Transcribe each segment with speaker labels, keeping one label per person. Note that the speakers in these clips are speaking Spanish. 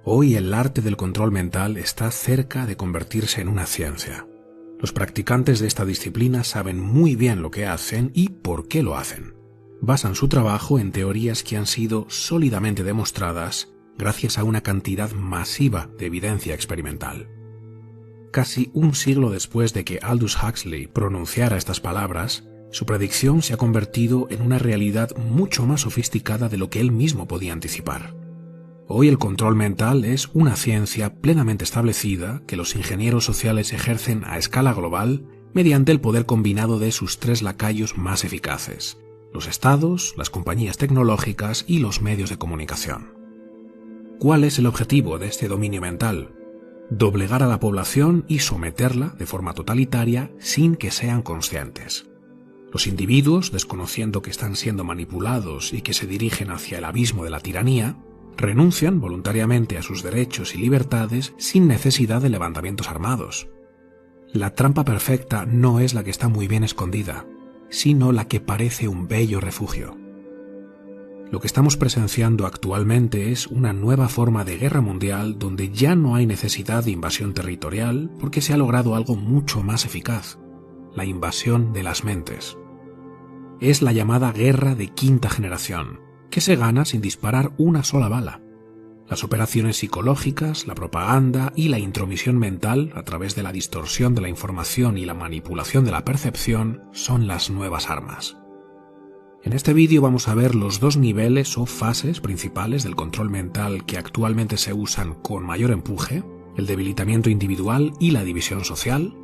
Speaker 1: Hoy el arte del control mental está cerca de convertirse en una ciencia. Los practicantes de esta disciplina saben muy bien lo que hacen y por qué lo hacen. Basan su trabajo en teorías que han sido sólidamente demostradas gracias a una cantidad masiva de evidencia experimental. Casi un siglo después de que Aldous Huxley pronunciara estas palabras, su predicción se ha convertido en una realidad mucho más sofisticada de lo que él mismo podía anticipar. Hoy el control mental es una ciencia plenamente establecida que los ingenieros sociales ejercen a escala global mediante el poder combinado de sus tres lacayos más eficaces: los estados, las compañías tecnológicas y los medios de comunicación. ¿Cuál es el objetivo de este dominio mental? Doblegar a la población y someterla de forma totalitaria sin que sean conscientes. Los individuos, desconociendo que están siendo manipulados y que se dirigen hacia el abismo de la tiranía, renuncian voluntariamente a sus derechos y libertades sin necesidad de levantamientos armados. La trampa perfecta no es la que está muy bien escondida, sino la que parece un bello refugio. Lo que estamos presenciando actualmente es una nueva forma de guerra mundial donde ya no hay necesidad de invasión territorial porque se ha logrado algo mucho más eficaz: la invasión de las mentes. Es la llamada guerra de quinta generación, que se gana sin disparar una sola bala. Las operaciones psicológicas, la propaganda y la intromisión mental a través de la distorsión de la información y la manipulación de la percepción son las nuevas armas. En este vídeo vamos a ver los dos niveles o fases principales del control mental que actualmente se usan con mayor empuje: el debilitamiento individual y la división social,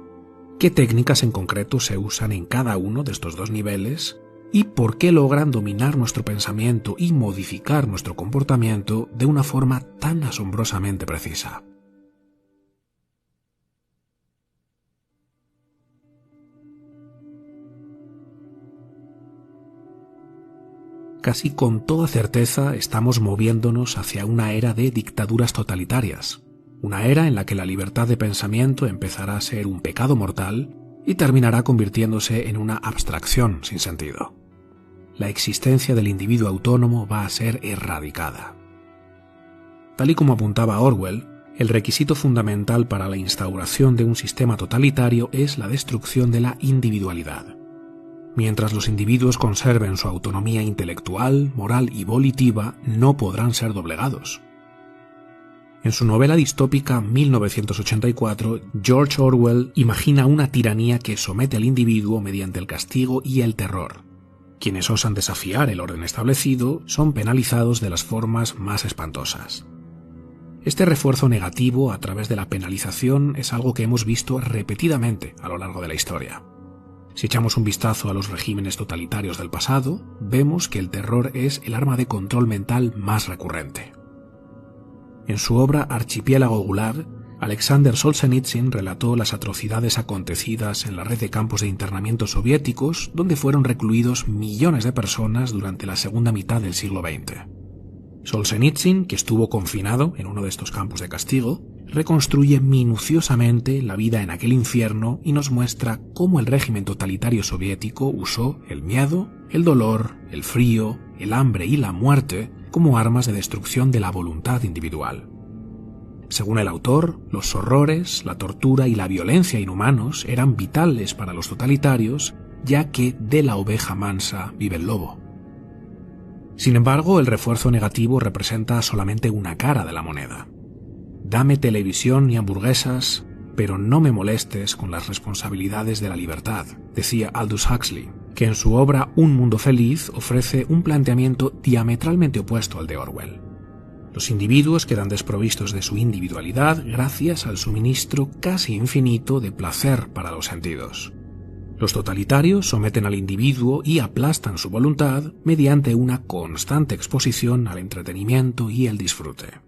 Speaker 1: qué técnicas en concreto se usan en cada uno de estos dos niveles y por qué logran dominar nuestro pensamiento y modificar nuestro comportamiento de una forma tan asombrosamente precisa. Casi con toda certeza estamos moviéndonos hacia una era de dictaduras totalitarias, una era en la que la libertad de pensamiento empezará a ser un pecado mortal y terminará convirtiéndose en una abstracción sin sentido. La existencia del individuo autónomo va a ser erradicada. Tal y como apuntaba Orwell, el requisito fundamental para la instauración de un sistema totalitario es la destrucción de la individualidad. Mientras los individuos conserven su autonomía intelectual, moral y volitiva, no podrán ser doblegados. En su novela distópica 1984, George Orwell imagina una tiranía que somete al individuo mediante el castigo y el terror. Quienes osan desafiar el orden establecido son penalizados de las formas más espantosas. Este refuerzo negativo a través de la penalización es algo que hemos visto repetidamente a lo largo de la historia. Si echamos un vistazo a los regímenes totalitarios del pasado, vemos que el terror es el arma de control mental más recurrente. En su obra Archipiélago Gulag, Alexander Solzhenitsyn relató las atrocidades acontecidas en la red de campos de internamiento soviéticos, donde fueron recluidos millones de personas durante la segunda mitad del siglo XX. Solzhenitsyn, que estuvo confinado en uno de estos campos de castigo, reconstruye minuciosamente la vida en aquel infierno y nos muestra cómo el régimen totalitario soviético usó el miedo, el dolor, el frío, el hambre y la muerte como armas de destrucción de la voluntad individual. Según el autor, los horrores, la tortura y la violencia inhumanos eran vitales para los totalitarios, ya que de la oveja mansa vive el lobo. Sin embargo, el refuerzo negativo representa solamente una cara de la moneda. Dame televisión y hamburguesas, pero no me molestes con las responsabilidades de la libertad, decía Aldous Huxley, que en su obra Un mundo feliz ofrece un planteamiento diametralmente opuesto al de Orwell. Los individuos quedan desprovistos de su individualidad gracias al suministro casi infinito de placer para los sentidos. Los totalitarios someten al individuo y aplastan su voluntad mediante una constante exposición al entretenimiento y el disfrute.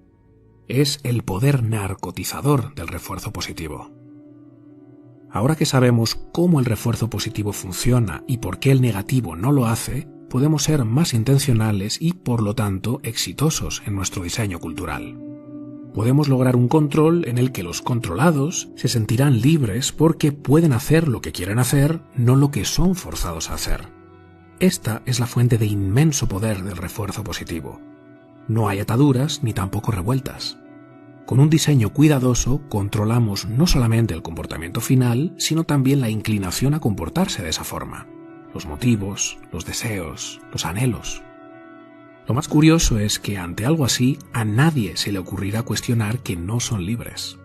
Speaker 1: Es el poder narcotizador del refuerzo positivo. Ahora que sabemos cómo el refuerzo positivo funciona y por qué el negativo no lo hace, podemos ser más intencionales y, por lo tanto, exitosos en nuestro diseño cultural. Podemos lograr un control en el que los controlados se sentirán libres porque pueden hacer lo que quieren hacer, no lo que son forzados a hacer. Esta es la fuente de inmenso poder del refuerzo positivo. No hay ataduras ni tampoco revueltas. Con un diseño cuidadoso controlamos no solamente el comportamiento final, sino también la inclinación a comportarse de esa forma, los motivos, los deseos, los anhelos. Lo más curioso es que ante algo así a nadie se le ocurrirá cuestionar que no son libres.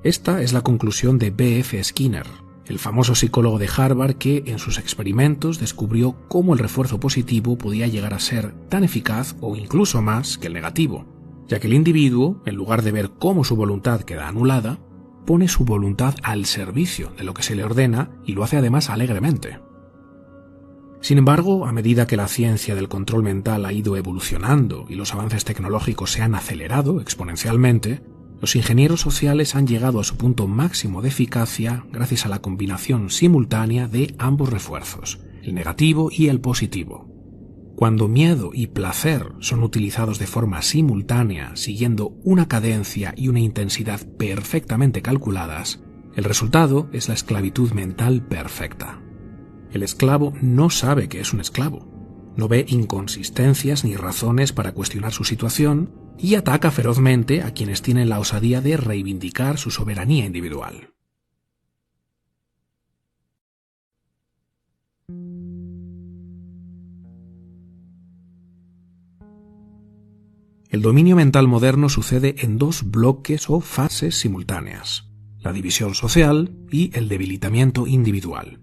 Speaker 1: Esta es la conclusión de B.F. Skinner, el famoso psicólogo de Harvard que en sus experimentos descubrió cómo el refuerzo positivo podía llegar a ser tan eficaz o incluso más que el negativo, ya que el individuo, en lugar de ver cómo su voluntad queda anulada, pone su voluntad al servicio de lo que se le ordena y lo hace además alegremente. Sin embargo, a medida que la ciencia del control mental ha ido evolucionando y los avances tecnológicos se han acelerado exponencialmente, los ingenieros sociales han llegado a su punto máximo de eficacia gracias a la combinación simultánea de ambos refuerzos, el negativo y el positivo. Cuando miedo y placer son utilizados de forma simultánea, siguiendo una cadencia y una intensidad perfectamente calculadas, el resultado es la esclavitud mental perfecta. El esclavo no sabe que es un esclavo, no ve inconsistencias ni razones para cuestionar su situación y ataca ferozmente a quienes tienen la osadía de reivindicar su soberanía individual. El dominio mental moderno sucede en dos bloques o fases simultáneas, la división social y el debilitamiento individual.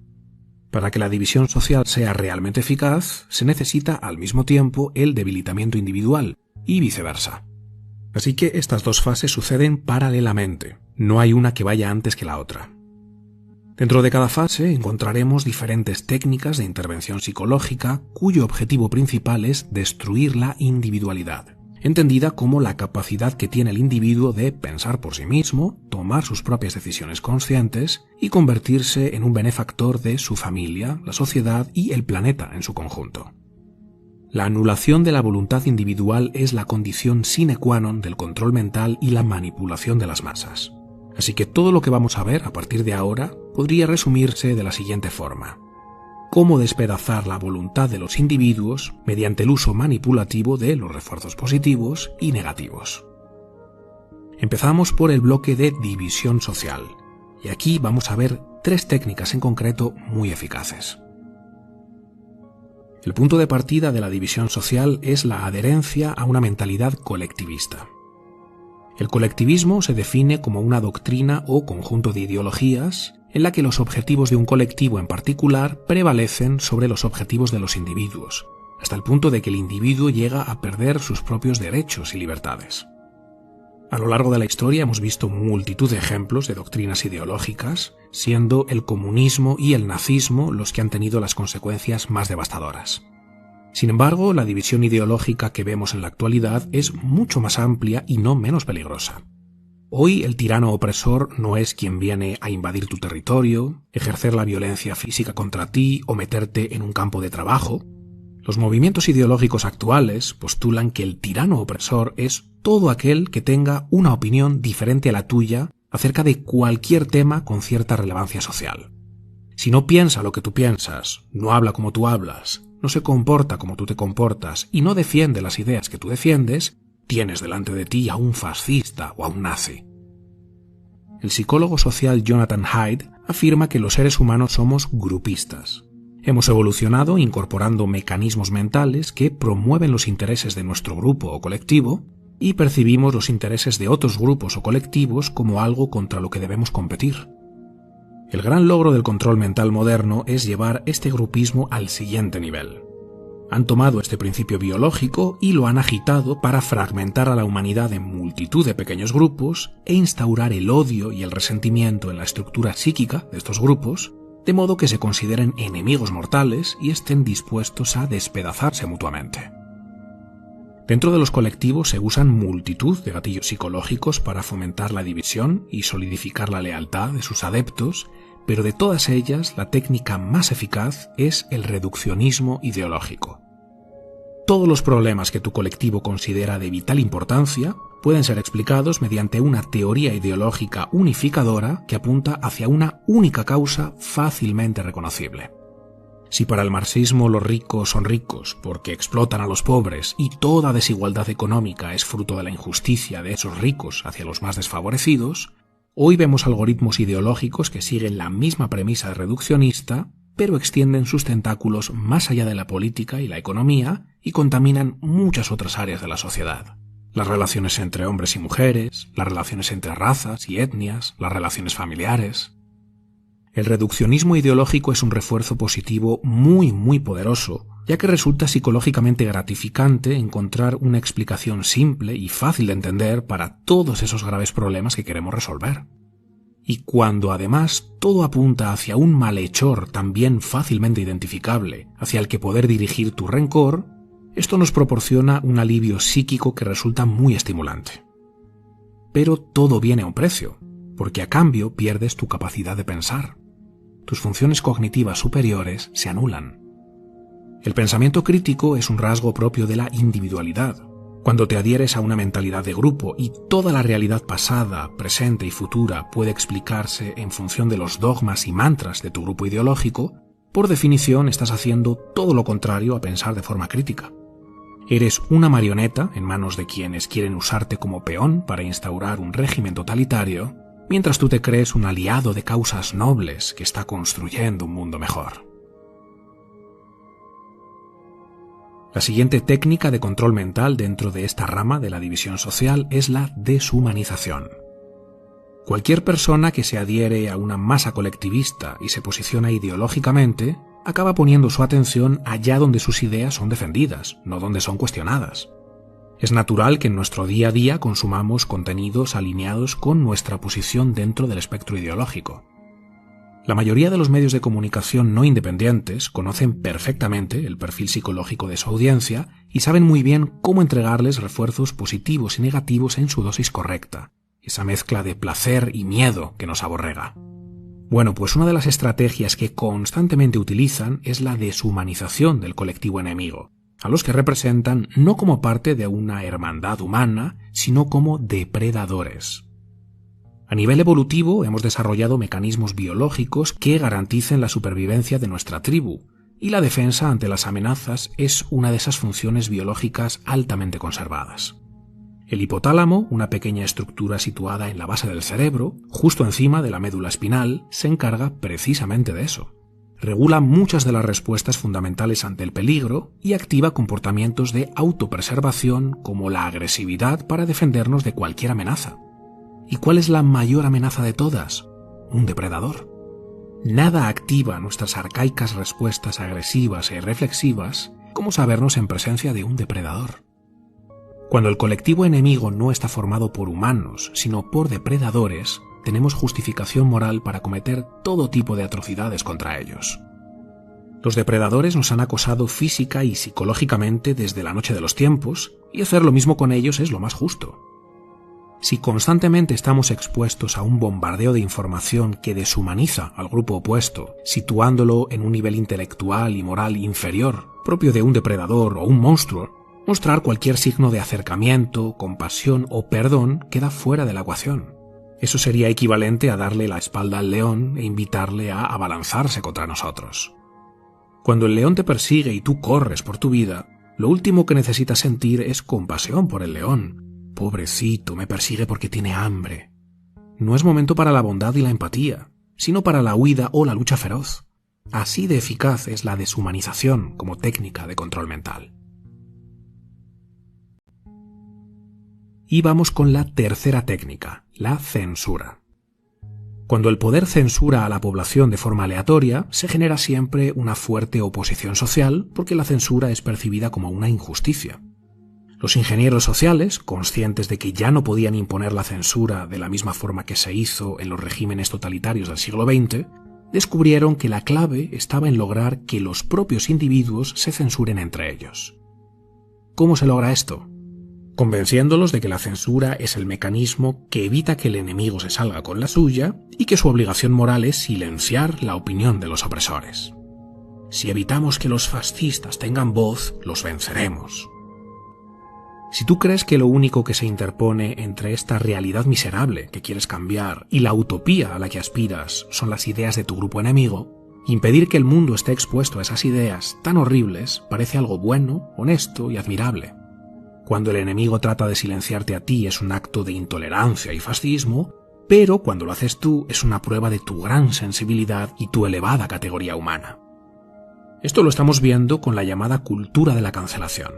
Speaker 1: Para que la división social sea realmente eficaz, se necesita al mismo tiempo el debilitamiento individual y viceversa. Así que estas dos fases suceden paralelamente, no hay una que vaya antes que la otra. Dentro de cada fase encontraremos diferentes técnicas de intervención psicológica cuyo objetivo principal es destruir la individualidad, entendida como la capacidad que tiene el individuo de pensar por sí mismo, tomar sus propias decisiones conscientes y convertirse en un benefactor de su familia, la sociedad y el planeta en su conjunto. La anulación de la voluntad individual es la condición sine qua non del control mental y la manipulación de las masas. Así que todo lo que vamos a ver a partir de ahora podría resumirse de la siguiente forma: cómo despedazar la voluntad de los individuos mediante el uso manipulativo de los refuerzos positivos y negativos. Empezamos por el bloque de división social, y aquí vamos a ver tres técnicas en concreto muy eficaces. El punto de partida de la división social es la adherencia a una mentalidad colectivista. El colectivismo se define como una doctrina o conjunto de ideologías en la que los objetivos de un colectivo en particular prevalecen sobre los objetivos de los individuos, hasta el punto de que el individuo llega a perder sus propios derechos y libertades. A lo largo de la historia hemos visto multitud de ejemplos de doctrinas ideológicas, siendo el comunismo y el nazismo los que han tenido las consecuencias más devastadoras. Sin embargo, la división ideológica que vemos en la actualidad es mucho más amplia y no menos peligrosa. Hoy el tirano opresor no es quien viene a invadir tu territorio, ejercer la violencia física contra ti o meterte en un campo de trabajo. Los movimientos ideológicos actuales postulan que el tirano opresor es todo aquel que tenga una opinión diferente a la tuya acerca de cualquier tema con cierta relevancia social. Si no piensa lo que tú piensas, no habla como tú hablas, no se comporta como tú te comportas y no defiende las ideas que tú defiendes, tienes delante de ti a un fascista o a un nazi. El psicólogo social Jonathan Haidt afirma que los seres humanos somos grupistas. Hemos evolucionado incorporando mecanismos mentales que promueven los intereses de nuestro grupo o colectivo y percibimos los intereses de otros grupos o colectivos como algo contra lo que debemos competir. El gran logro del control mental moderno es llevar este grupismo al siguiente nivel. Han tomado este principio biológico y lo han agitado para fragmentar a la humanidad en multitud de pequeños grupos e instaurar el odio y el resentimiento en la estructura psíquica de estos grupos, de modo que se consideren enemigos mortales y estén dispuestos a despedazarse mutuamente. Dentro de los colectivos se usan multitud de gatillos psicológicos para fomentar la división y solidificar la lealtad de sus adeptos, pero de todas ellas la técnica más eficaz es el reduccionismo ideológico. Todos los problemas que tu colectivo considera de vital importancia pueden ser explicados mediante una teoría ideológica unificadora que apunta hacia una única causa fácilmente reconocible. Si para el marxismo los ricos son ricos porque explotan a los pobres y toda desigualdad económica es fruto de la injusticia de esos ricos hacia los más desfavorecidos, hoy vemos algoritmos ideológicos que siguen la misma premisa reduccionista, pero extienden sus tentáculos más allá de la política y la economía y contaminan muchas otras áreas de la sociedad. Las relaciones entre hombres y mujeres, las relaciones entre razas y etnias, las relaciones familiares. El reduccionismo ideológico es un refuerzo positivo muy poderoso, ya que resulta psicológicamente gratificante encontrar una explicación simple y fácil de entender para todos esos graves problemas que queremos resolver. Y cuando además todo apunta hacia un malhechor también fácilmente identificable, hacia el que poder dirigir tu rencor, esto nos proporciona un alivio psíquico que resulta muy estimulante. Pero todo viene a un precio, porque a cambio pierdes tu capacidad de pensar. Tus funciones cognitivas superiores se anulan. El pensamiento crítico es un rasgo propio de la individualidad. Cuando te adhieres a una mentalidad de grupo y toda la realidad pasada, presente y futura puede explicarse en función de los dogmas y mantras de tu grupo ideológico, por definición estás haciendo todo lo contrario a pensar de forma crítica. Eres una marioneta en manos de quienes quieren usarte como peón para instaurar un régimen totalitario, mientras tú te crees un aliado de causas nobles que está construyendo un mundo mejor. La siguiente técnica de control mental dentro de esta rama de la división social es la deshumanización. Cualquier persona que se adhiere a una masa colectivista y se posiciona ideológicamente acaba poniendo su atención allá donde sus ideas son defendidas, no donde son cuestionadas. Es natural que en nuestro día a día consumamos contenidos alineados con nuestra posición dentro del espectro ideológico. La mayoría de los medios de comunicación no independientes conocen perfectamente el perfil psicológico de su audiencia y saben muy bien cómo entregarles refuerzos positivos y negativos en su dosis correcta, esa mezcla de placer y miedo que nos aborrega. Bueno, pues una de las estrategias que constantemente utilizan es la deshumanización del colectivo enemigo, a los que representan no como parte de una hermandad humana, sino como depredadores. A nivel evolutivo hemos desarrollado mecanismos biológicos que garanticen la supervivencia de nuestra tribu, y la defensa ante las amenazas es una de esas funciones biológicas altamente conservadas. El hipotálamo, una pequeña estructura situada en la base del cerebro, justo encima de la médula espinal, se encarga precisamente de eso. Regula muchas de las respuestas fundamentales ante el peligro y activa comportamientos de autopreservación como la agresividad para defendernos de cualquier amenaza. ¿Y cuál es la mayor amenaza de todas? Un depredador. Nada activa nuestras arcaicas respuestas agresivas e reflexivas como sabernos en presencia de un depredador. Cuando el colectivo enemigo no está formado por humanos, sino por depredadores, tenemos justificación moral para cometer todo tipo de atrocidades contra ellos. Los depredadores nos han acosado física y psicológicamente desde la noche de los tiempos, y hacer lo mismo con ellos es lo más justo. Si constantemente estamos expuestos a un bombardeo de información que deshumaniza al grupo opuesto, situándolo en un nivel intelectual y moral inferior, propio de un depredador o un monstruo, mostrar cualquier signo de acercamiento, compasión o perdón queda fuera de la ecuación. Eso sería equivalente a darle la espalda al león e invitarle a abalanzarse contra nosotros. Cuando el león te persigue y tú corres por tu vida, lo último que necesitas sentir es compasión por el león. Pobrecito, me persigue porque tiene hambre. No es momento para la bondad y la empatía, sino para la huida o la lucha feroz. Así de eficaz es la deshumanización como técnica de control mental. Y vamos con la tercera técnica, la censura. Cuando el poder censura a la población de forma aleatoria, se genera siempre una fuerte oposición social porque la censura es percibida como una injusticia. Los ingenieros sociales, conscientes de que ya no podían imponer la censura de la misma forma que se hizo en los regímenes totalitarios del siglo XX, descubrieron que la clave estaba en lograr que los propios individuos se censuren entre ellos. ¿Cómo se logra esto? Convenciéndolos de que la censura es el mecanismo que evita que el enemigo se salga con la suya y que su obligación moral es silenciar la opinión de los opresores. Si evitamos que los fascistas tengan voz, los venceremos. Si tú crees que lo único que se interpone entre esta realidad miserable que quieres cambiar y la utopía a la que aspiras son las ideas de tu grupo enemigo, Impedir que el mundo esté expuesto a esas ideas tan horribles parece algo bueno, honesto y admirable. Cuando el enemigo trata de silenciarte a ti es un acto de intolerancia y fascismo, pero cuando lo haces tú es una prueba de tu gran sensibilidad y tu elevada categoría humana. Esto lo estamos viendo con la llamada cultura de la cancelación.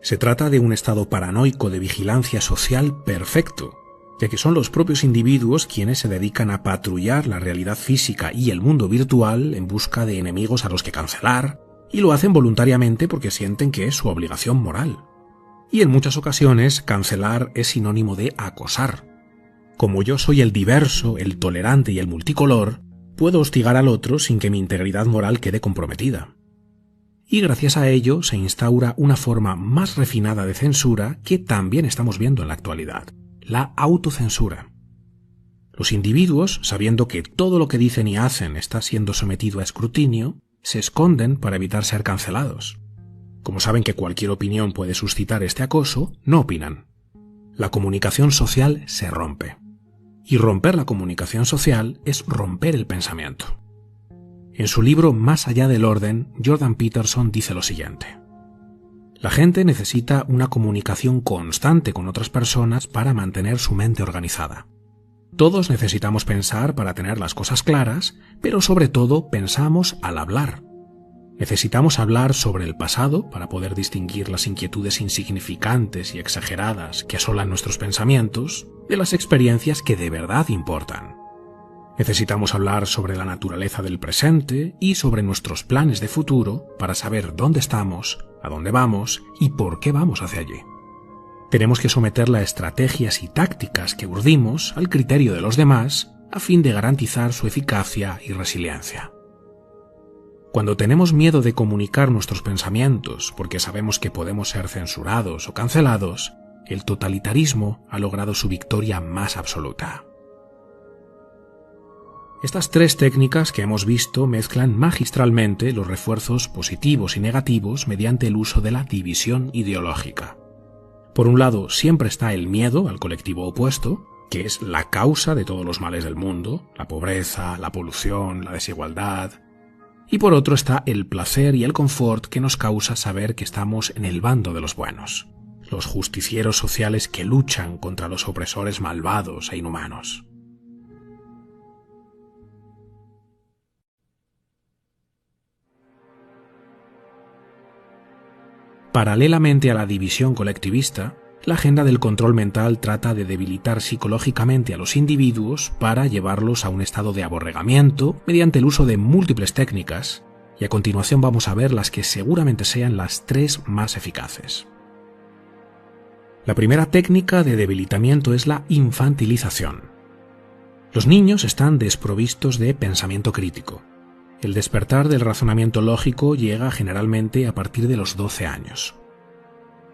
Speaker 1: Se trata de un estado paranoico de vigilancia social perfecto, ya que son los propios individuos quienes se dedican a patrullar la realidad física y el mundo virtual en busca de enemigos a los que cancelar, y lo hacen voluntariamente porque sienten que es su obligación moral. Y en muchas ocasiones cancelar es sinónimo de acosar. Como yo soy el diverso, el tolerante y el multicolor, puedo hostigar al otro sin que mi integridad moral quede comprometida. Y gracias a ello se instaura una forma más refinada de censura que también estamos viendo en la actualidad, la autocensura. Los individuos, sabiendo que todo lo que dicen y hacen está siendo sometido a escrutinio, se esconden para evitar ser cancelados. Como saben que cualquier opinión puede suscitar este acoso, no opinan. La comunicación social se rompe. Y romper la comunicación social es romper el pensamiento. En su libro Más allá del orden, Jordan Peterson dice lo siguiente: la gente necesita una comunicación constante con otras personas para mantener su mente organizada. Todos necesitamos pensar para tener las cosas claras, pero sobre todo pensamos al hablar. Necesitamos hablar sobre el pasado para poder distinguir las inquietudes insignificantes y exageradas que asolan nuestros pensamientos de las experiencias que de verdad importan. Necesitamos hablar sobre la naturaleza del presente y sobre nuestros planes de futuro para saber dónde estamos, a dónde vamos y por qué vamos hacia allí. Tenemos que someter las estrategias y tácticas que urdimos al criterio de los demás a fin de garantizar su eficacia y resiliencia. Cuando tenemos miedo de comunicar nuestros pensamientos porque sabemos que podemos ser censurados o cancelados, el totalitarismo ha logrado su victoria más absoluta. Estas tres técnicas que hemos visto mezclan magistralmente los refuerzos positivos y negativos mediante el uso de la división ideológica. Por un lado, siempre está el miedo al colectivo opuesto, que es la causa de todos los males del mundo, la pobreza, la polución, la desigualdad. Y por otro está el placer y el confort que nos causa saber que estamos en el bando de los buenos, los justicieros sociales que luchan contra los opresores malvados e inhumanos. Paralelamente a la división colectivista, la agenda del control mental trata de debilitar psicológicamente a los individuos para llevarlos a un estado de aborregamiento mediante el uso de múltiples técnicas, y a continuación vamos a ver las que seguramente sean las tres más eficaces. La primera técnica de debilitamiento es la infantilización. Los niños están desprovistos de pensamiento crítico. El despertar del razonamiento lógico llega generalmente a partir de los 12 años.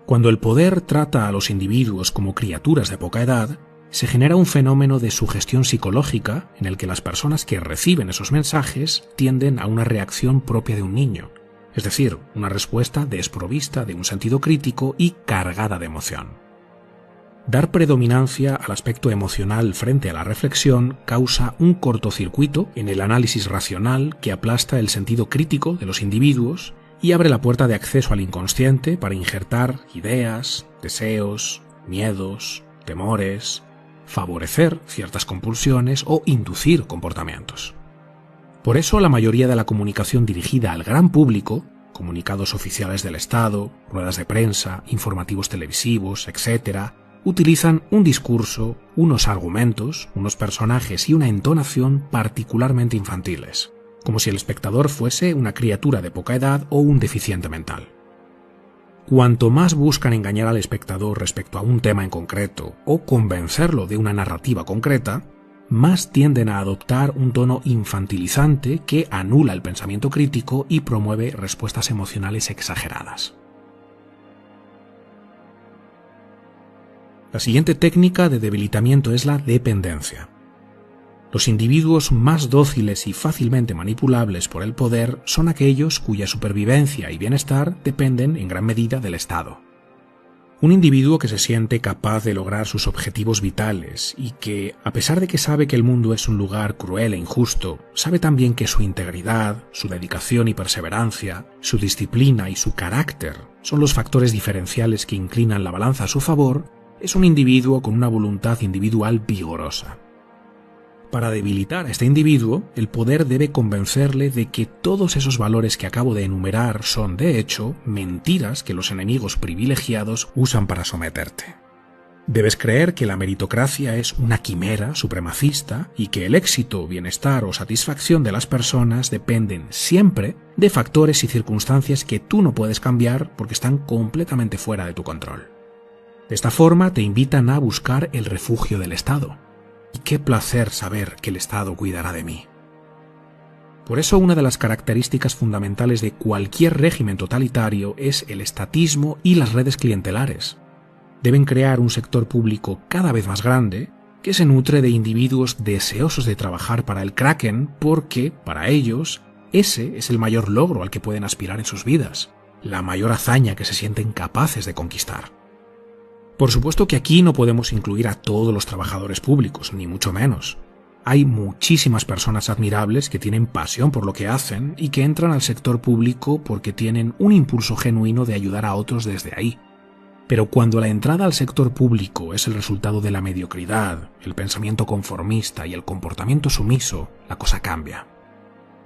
Speaker 1: Cuando el poder trata a los individuos como criaturas de poca edad, se genera un fenómeno de sugestión psicológica en el que las personas que reciben esos mensajes tienden a una reacción propia de un niño, es decir, una respuesta desprovista de un sentido crítico y cargada de emoción. Dar predominancia al aspecto emocional frente a la reflexión causa un cortocircuito en el análisis racional que aplasta el sentido crítico de los individuos y abre la puerta de acceso al inconsciente para injertar ideas, deseos, miedos, temores, favorecer ciertas compulsiones o inducir comportamientos. Por eso la mayoría de la comunicación dirigida al gran público, comunicados oficiales del Estado, ruedas de prensa, informativos televisivos, etc., utilizan un discurso, unos argumentos, unos personajes y una entonación particularmente infantiles, como si el espectador fuese una criatura de poca edad o un deficiente mental. Cuanto más buscan engañar al espectador respecto a un tema en concreto o convencerlo de una narrativa concreta, más tienden a adoptar un tono infantilizante que anula el pensamiento crítico y promueve respuestas emocionales exageradas. La siguiente técnica de debilitamiento es la dependencia. Los individuos más dóciles y fácilmente manipulables por el poder son aquellos cuya supervivencia y bienestar dependen en gran medida del Estado. Un individuo que se siente capaz de lograr sus objetivos vitales y que, a pesar de que sabe que el mundo es un lugar cruel e injusto, sabe también que su integridad, su dedicación y perseverancia, su disciplina y su carácter son los factores diferenciales que inclinan la balanza a su favor, es un individuo con una voluntad individual vigorosa. Para debilitar a este individuo, el poder debe convencerle de que todos esos valores que acabo de enumerar son, de hecho, mentiras que los enemigos privilegiados usan para someterte. Debes creer que la meritocracia es una quimera supremacista y que el éxito, bienestar o satisfacción de las personas dependen siempre de factores y circunstancias que tú no puedes cambiar porque están completamente fuera de tu control. De esta forma te invitan a buscar el refugio del Estado. Y qué placer saber que el Estado cuidará de mí. Por eso una de las características fundamentales de cualquier régimen totalitario es el estatismo y las redes clientelares. Deben crear un sector público cada vez más grande que se nutre de individuos deseosos de trabajar para el Kraken porque, para ellos, ese es el mayor logro al que pueden aspirar en sus vidas, la mayor hazaña que se sienten capaces de conquistar. Por supuesto que aquí no podemos incluir a todos los trabajadores públicos, ni mucho menos. Hay muchísimas personas admirables que tienen pasión por lo que hacen y que entran al sector público porque tienen un impulso genuino de ayudar a otros desde ahí. Pero cuando la entrada al sector público es el resultado de la mediocridad, el pensamiento conformista y el comportamiento sumiso, la cosa cambia.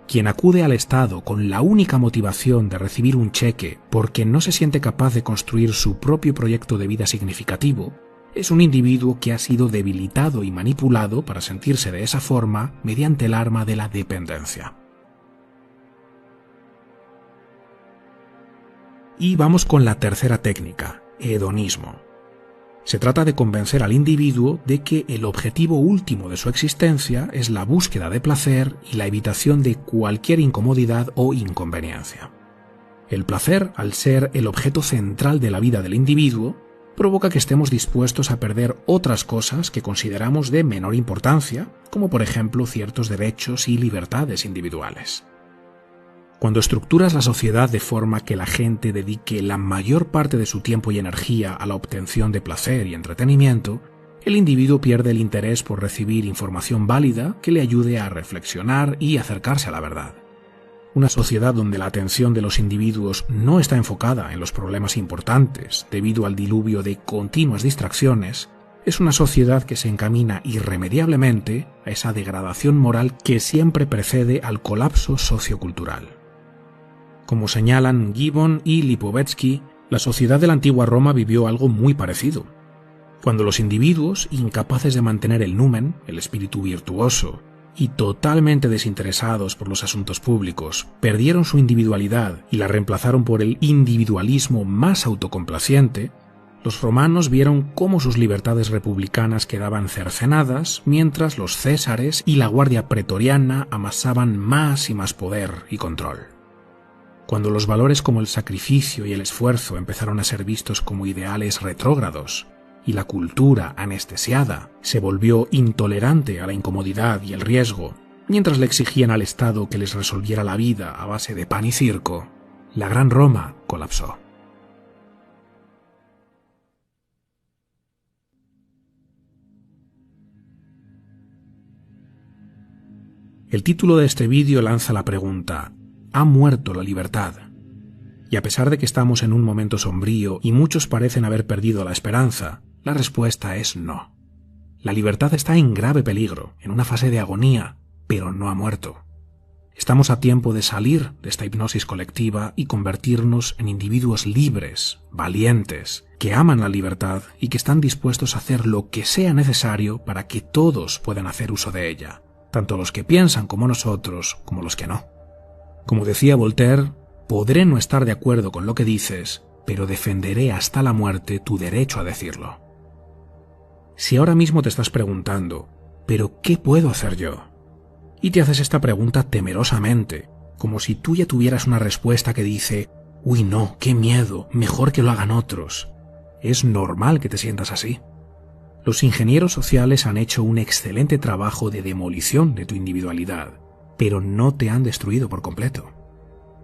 Speaker 1: Quien acude al Estado con la única motivación de recibir un cheque porque no se siente capaz de construir su propio proyecto de vida significativo, es un individuo que ha sido debilitado y manipulado para sentirse de esa forma mediante el arma de la dependencia. Y vamos con la tercera técnica, hedonismo. Se trata de convencer al individuo de que el objetivo último de su existencia es la búsqueda de placer y la evitación de cualquier incomodidad o inconveniencia. El placer, al ser el objeto central de la vida del individuo, provoca que estemos dispuestos a perder otras cosas que consideramos de menor importancia, como por ejemplo ciertos derechos y libertades individuales. Cuando estructuras la sociedad de forma que la gente dedique la mayor parte de su tiempo y energía a la obtención de placer y entretenimiento, el individuo pierde el interés por recibir información válida que le ayude a reflexionar y acercarse a la verdad. Una sociedad donde la atención de los individuos no está enfocada en los problemas importantes debido al diluvio de continuas distracciones, es una sociedad que se encamina irremediablemente a esa degradación moral que siempre precede al colapso sociocultural. Como señalan Gibbon y Lipovetsky, la sociedad de la antigua Roma vivió algo muy parecido. Cuando los individuos, incapaces de mantener el numen, el espíritu virtuoso, y totalmente desinteresados por los asuntos públicos, perdieron su individualidad y la reemplazaron por el individualismo más autocomplaciente, los romanos vieron cómo sus libertades republicanas quedaban cercenadas mientras los césares y la guardia pretoriana amasaban más y más poder y control. Cuando los valores como el sacrificio y el esfuerzo empezaron a ser vistos como ideales retrógrados, y la cultura anestesiada se volvió intolerante a la incomodidad y el riesgo, mientras le exigían al Estado que les resolviera la vida a base de pan y circo, la Gran Roma colapsó. El título de este vídeo lanza la pregunta: ¿ha muerto la libertad? Y a pesar de que estamos en un momento sombrío y muchos parecen haber perdido la esperanza, la respuesta es no. La libertad está en grave peligro, en una fase de agonía, pero no ha muerto. Estamos a tiempo de salir de esta hipnosis colectiva y convertirnos en individuos libres, valientes, que aman la libertad y que están dispuestos a hacer lo que sea necesario para que todos puedan hacer uso de ella, tanto los que piensan como nosotros, como los que no. Como decía Voltaire, podré no estar de acuerdo con lo que dices, pero defenderé hasta la muerte tu derecho a decirlo. Si ahora mismo te estás preguntando, ¿pero qué puedo hacer yo? Y te haces esta pregunta temerosamente, como si tú ya tuvieras una respuesta que dice, «Uy, no, qué miedo, mejor que lo hagan otros». Es normal que te sientas así. Los ingenieros sociales han hecho un excelente trabajo de demolición de tu individualidad, pero no te han destruido por completo.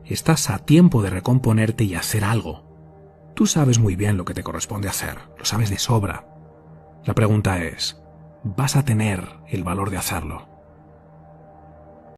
Speaker 1: Estás a tiempo de recomponerte y hacer algo. Tú sabes muy bien lo que te corresponde hacer, lo sabes de sobra. La pregunta es, ¿vas a tener el valor de hacerlo?